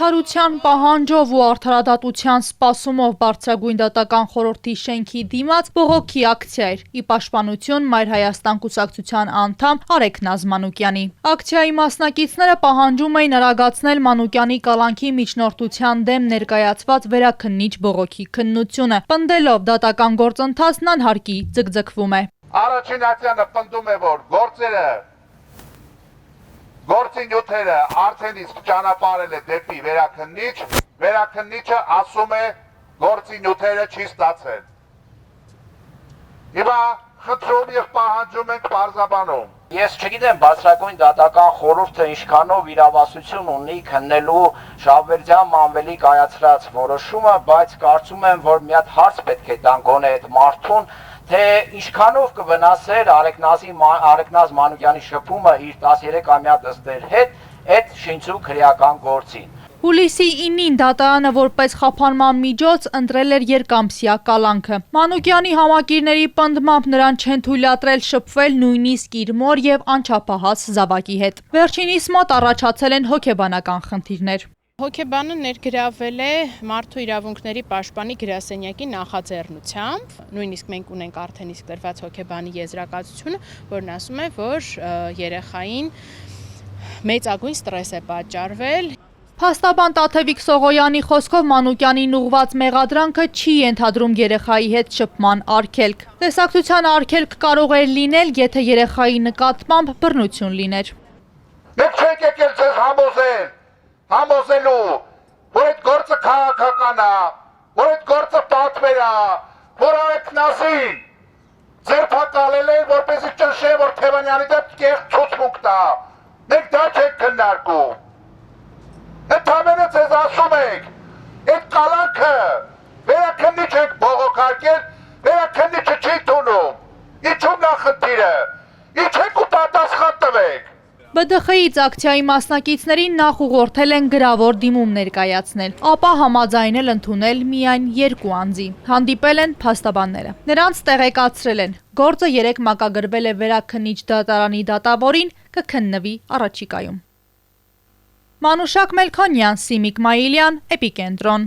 Արդարության պահանջով ու արդարադատության սպասումով Բարձրագույն դատական խորհրդի շենքի դիմաց բողոքի ակցիա էր՝ ի պաշտպանություն Մայր Հայաստան կուսակցության անդամ Արեգ Նազ Մանուկյանի։ Ակցիայի մասնակիցները պահանջում էին արագացնել Մանուկյանի կալանքի միջնորդության դեմ ներկայացված վերաքննիչ բողոքի քննությունը, պնդելով դատական գործընթացն անհարկի ձգձգվում է։ Առաջին ակցիանը պնդում է, որ գործի նյութերը արդեն իսկ ճանապարհել է դեպի վերաքննիչ, վերաքննիչը ասում է գործի նյութերը չի ստացել։ Հիմա խնդրում եւ պահանջում ենք պարզաբանում։ Ես չգիտեմ Բարձրագույն դատական խորհուրդը ինչքանով իրավասություն ունի քննելու Շահվերդյան Մանվելի կայացրած որոշումը, բայց կարծում եմ, որ մի հատ հարց պետք է տան գոնե այդ մարդուն, թե ինչքանով կվնասեր Արեգ Նազ Մանուկյանի շփումը իր 13-ամյա դստեր հետ այդ շինծու քրեական գործին։ Հուլիսի 9-ին դատարանը որպես խափանման միջոց ընտրել էր երկամսյա կալանքը։ Մանուկյանի համակիրների պնդմամբ նրան չեն թույլատրել շփվել նույնիսկ իր մոր եւ անչափահաս զավակի հետ։ Վերջինիս մոտ առաջացել են հոգեբանական խնդիրներ։ Հոգեբանը ներգրավել է մարդու իրավունքների պաշտպանի գրասենյակի նախաձեռնությամբ, նույնիսկ մենք ունենք արդեն իսկ տրված հոգեբանի եզրակացությունը, որն ասում է, որ երեխային մեծագույն ստրես է պատճառվել։ Փաստաբան Տաթևիկ Սողոյանի խոսքով Մանուկյանին ուղղված մեղադրանքը չի ենթադրում երեխայի հետ շփման արգելք։ Տեսակցության արգելք կարող էր լինել, եթե երեխայի նկատմամբ բռնություն լիներ։ Մենք չենք եկել ձեզ համոզելու, որ այդ գործը քաղաքական է, որ այդ գործը պատվեր է, որ Արեգ Նազին ձերբակալել են, որպեսզի ճնշեն, որ Թևանյանի դեմ կեղծ ցուցմունք տա։ Մենք դա չենք քննարկում։ Ընդամենը ձեզ ասում ենք, այդ կալանքը վերաքննիչ ենք բողոքարկել, վերաքննիչը չի թունում։ Ինչու՞մն է խնդիրը։ Իջեք ու պատասխան տվեք։ ԲԴԽ-ից ակցիայի մասնակիցներին նախ ուղղորդել են գրավոր դիմում ներկայացնել, ապա համաձայնել ընդունել միայն 2 անձի։ Հանդիպել են փաստաբանները։ Նրանց տեղեկացրել են, գործը 3 մակագրվել է վերաքննիչ դատարանի դատավորին, կքննվի առաջիկայում։ Մանուշակ Մելքոնյան, Սիմիկ Մայիլյան, Էպիկենտրոն։